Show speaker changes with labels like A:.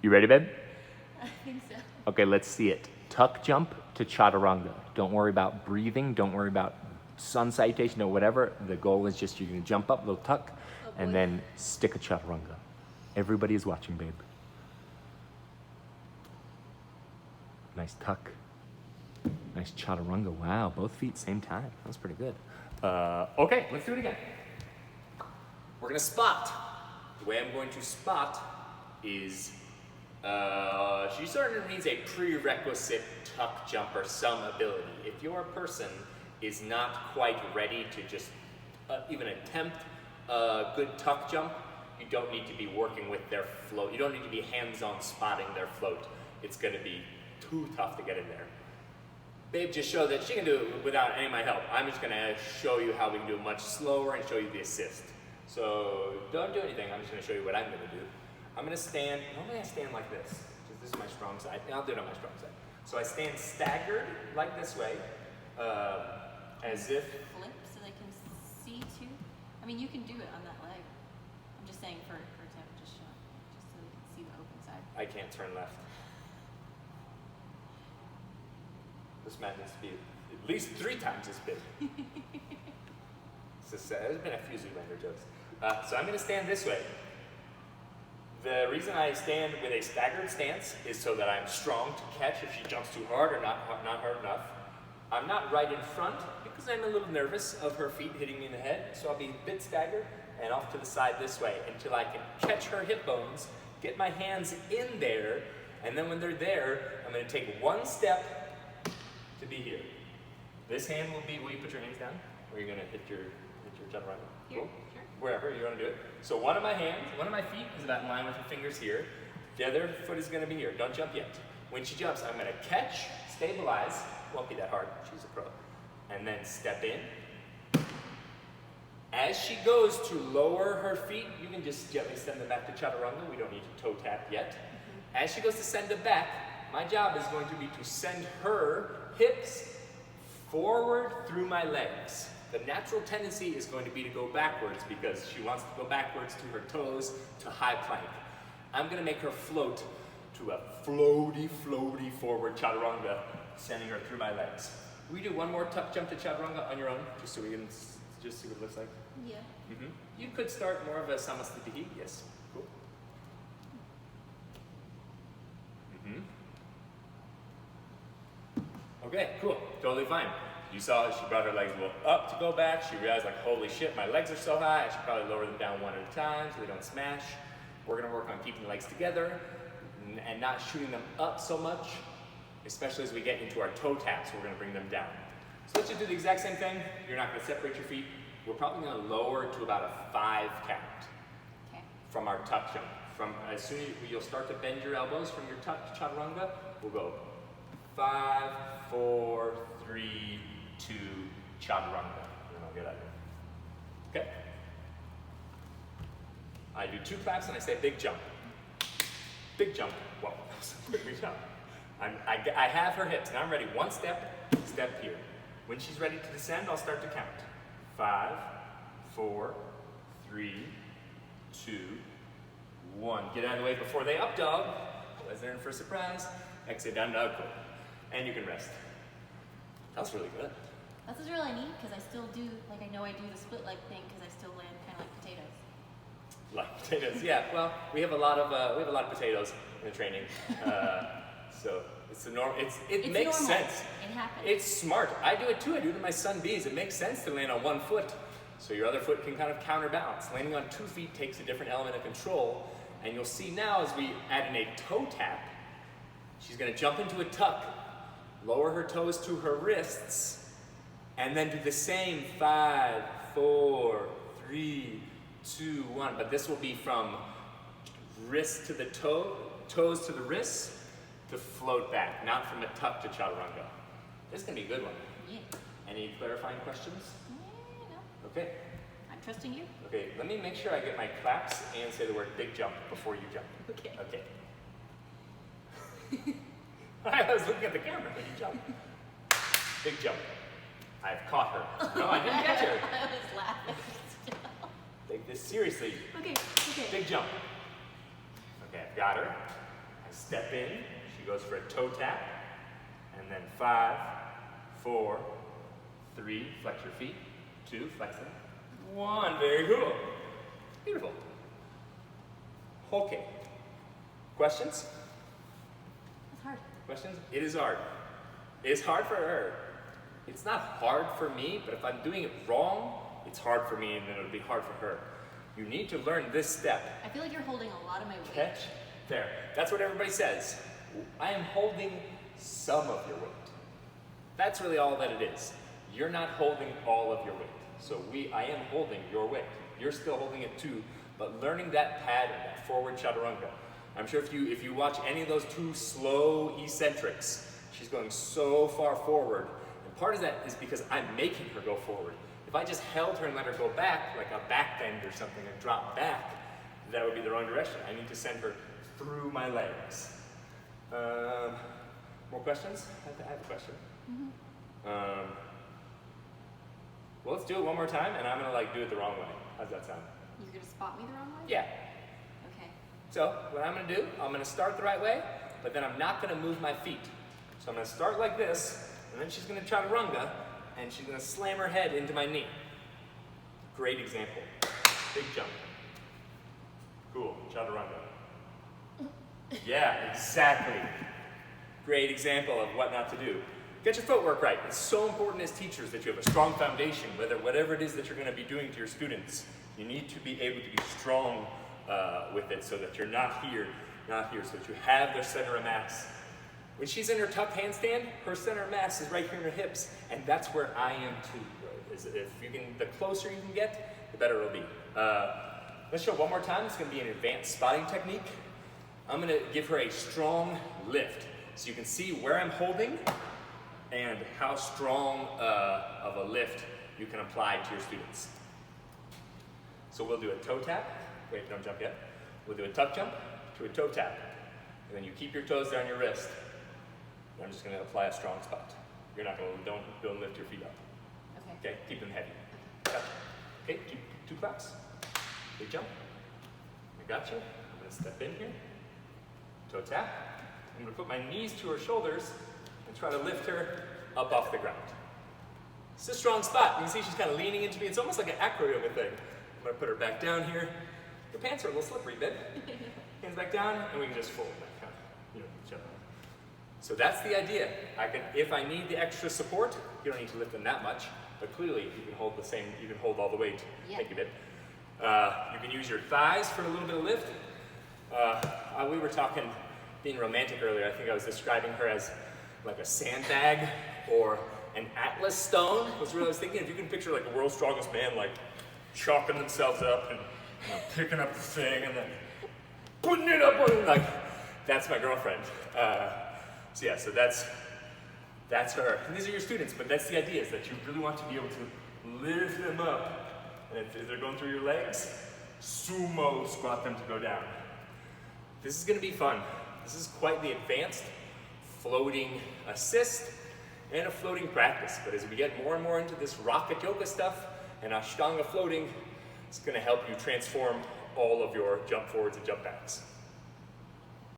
A: You ready, babe?
B: I think so.
A: Okay, let's see it. Tuck jump to chaturanga. Don't worry about breathing. Don't worry about sun salutation or whatever. The goal is just you're gonna jump up, little tuck, and then stick a chaturanga. Everybody is watching, babe. Nice tuck. Nice chaturanga. Wow, both feet same time. That was pretty good. Okay, let's do it again. We're gonna spot. The way I'm going to spot is, she certainly needs a prerequisite tuck jump or some ability. If your person is not quite ready to just even attempt a good tuck jump, you don't need to be working with their float. You don't need to be hands-on spotting their float. It's gonna be too tough to get in there. Babe just showed that she can do it without any of my help. I'm just gonna show you how we can do it much slower and show you the assist. So don't do anything, I'm just gonna show you what I'm gonna do. I'm gonna stand, normally I stand like this, because this is my strong side. I'll do it on my strong side. So I stand staggered, like this way, as if...
B: Flip so they can see too? I mean, you can do it on that leg. I'm just saying for example, just so they can see the open side.
A: I can't turn left. This man needs to be at least 3 times as big. There's been a few Zoolander jokes. So I'm gonna stand this way. The reason I stand with a staggered stance is so that I'm strong to catch if she jumps too hard or not hard enough. I'm not right in front because I'm a little nervous of her feet hitting me in the head, so I'll be a bit staggered and off to the side this way until I can catch her hip bones, get my hands in there, and then when they're there, I'm gonna take one step to be here. This hand will be, will you put your hands down? Or are you gonna hit your chaturanga?
B: Here,
A: Cool.
B: sure.
A: Wherever you wanna do it. So one of my feet is about in line with the fingers here. The other foot is gonna be here. Don't jump yet. When she jumps, I'm gonna catch, stabilize, won't be that hard, she's a pro, and then step in. As she goes to lower her feet, you can just gently send them back to chaturanga. We don't need to toe tap yet. As she goes to send them back, my job is going to be to send her hips forward through my legs. The natural tendency is going to be to go backwards because she wants to go backwards to her toes to high plank. I'm gonna make her float to a floaty forward chaturanga, sending her through my legs. We do one more tuck jump to chaturanga on your own, just so we can just see what it looks like.
B: Yeah.
A: You could start more of a samasthiti. Yes, cool. Okay, cool, totally fine. You saw she brought her legs a little up to go back. She realized like, holy shit, my legs are so high. I should probably lower them down one at a time so they don't smash. We're gonna work on keeping the legs together and not shooting them up so much, especially as we get into our toe taps, we're gonna bring them down. So let's just do the exact same thing. You're not gonna separate your feet. We're probably gonna lower to about a 5 count from our tuck jump. From as soon as you'll start to bend your elbows from your tuck chaturanga, we'll go 5, 4, 3, 2, chaturanga. And I'll get out of here. Okay? I do 2 claps and I say big jump. Big jump. Whoa, that was a quick jump. I have her hips. Now I'm ready. 1 step, step here. When she's ready to descend, I'll start to count. 5, 4, 3, 2, 1. Get out of the way before they up dog. Let's in for a surprise. Exit down dog. Cool. And you can rest. That was really good.
B: That's what's really neat because I still do, like I know I do the split leg thing because I still land kind of like potatoes.
A: Like potatoes, yeah. Well, we have a lot of potatoes in the training, so it's the norm. It makes
B: normal.
A: sense.
B: It happens.
A: It's smart. I do it too. I do it to my son bees. It makes sense to land on 1 foot, so your other foot can kind of counterbalance. Landing on 2 feet takes a different element of control, and you'll see now as we add in a toe tap, she's going to jump into a tuck, lower her toes to her wrists, and then do the same 5, 4, 3, 2, 1. But this will be from wrist to the toe, toes to the wrists, to float back, not from a tuck to chaturanga. This is gonna be a good one.
B: Yeah.
A: Any clarifying questions?
B: No.
A: Okay.
B: I'm trusting you.
A: Okay, let me make sure I get my claps and say the word big jump before you jump.
B: Okay.
A: Okay. I was looking at the camera when you jumped. Big jump. I've caught her. No, I didn't catch her.
B: I was laughing still.
A: Take this seriously.
B: Okay.
A: Big jump. Okay, I've got her. Step in, she goes for a toe tap, and then 5, 4, 3, flex your feet, 2, flex them, 1, very cool. Beautiful. Okay. Questions?
B: That's hard.
A: Questions? It is hard. It is hard for her. It's not hard for me, but if I'm doing it wrong, it's hard for me and then it'll be hard for her. You need to learn this step.
B: I feel like you're holding a lot of my weight.
A: Catch. There. That's what everybody says. I am holding some of your weight. That's really all that it is. You're not holding all of your weight. So I am holding your weight. You're still holding it too, but learning that pattern, that forward chaturanga. I'm sure if you watch any of those 2 slow eccentrics, she's going so far forward. And part of that is because I'm making her go forward. If I just held her and let her go back, like a back bend or something, and drop back, that would be the wrong direction. I need to send her through my legs. More questions? I have a question. Well, let's do it one more time, and I'm gonna do it the wrong way. How's that sound?
B: You're gonna spot me the wrong way?
A: Yeah.
B: Okay.
A: So what I'm gonna do, I'm gonna start the right way, but then I'm not gonna move my feet. So I'm gonna start like this, and then she's gonna chaturanga, and she's gonna slam her head into my knee. Great example. Big jump. Cool, chaturanga. Yeah, exactly. Great example of what not to do. Get your footwork right. It's so important as teachers that you have a strong foundation, whatever it is that you're going to be doing to your students. You need to be able to be strong with it so that you're not here, so that you have their center of mass. When she's in her tuck handstand, her center of mass is right here in her hips, and that's where I am too. Right? The closer you can get, the better it'll be. Let's show one more time. It's going to be an advanced spotting technique. I'm going to give her a strong lift, so you can see where I'm holding and how strong of a lift you can apply to your students. So we'll do a toe tap. Wait, don't jump yet. We'll do a tuck jump to a toe tap. And then you keep your toes there on your wrist. And I'm just going to apply a strong spot. You're not going to, don't lift your feet up. Okay, keep them heavy. Okay, keep 2 claps. Big jump. I got you. I'm going to step in here. Toe tap. I'm going to put my knees to her shoulders and try to lift her up off the ground. It's a strong spot. You can see she's kind of leaning into me. It's almost like an acro yoga thing. I'm going to put her back down here. Your pants are a little slippery, babe. Hands back down, and we can just fold back down. Each other. So that's the idea. If I need the extra support, you don't need to lift them that much, but clearly you can hold you can hold all the weight.
B: Yeah.
A: Thank you, babe. You can use your thighs for a little bit of lift. We were talking, being romantic earlier. I think I was describing her as like a sandbag or an atlas stone. Was what I was thinking. If you can picture like the world's strongest man, like chalking themselves up and picking up the thing and then putting it up on, like, that's my girlfriend. So that's her. And these are your students, but that's the idea, is that you really want to be able to lift them up. And if they're going through your legs, sumo squat them to go down. This is going to be fun. This is quite the advanced floating assist and a floating practice. But as we get more and more into this rocket yoga stuff and Ashtanga floating, it's going to help you transform all of your jump forwards and jump backs.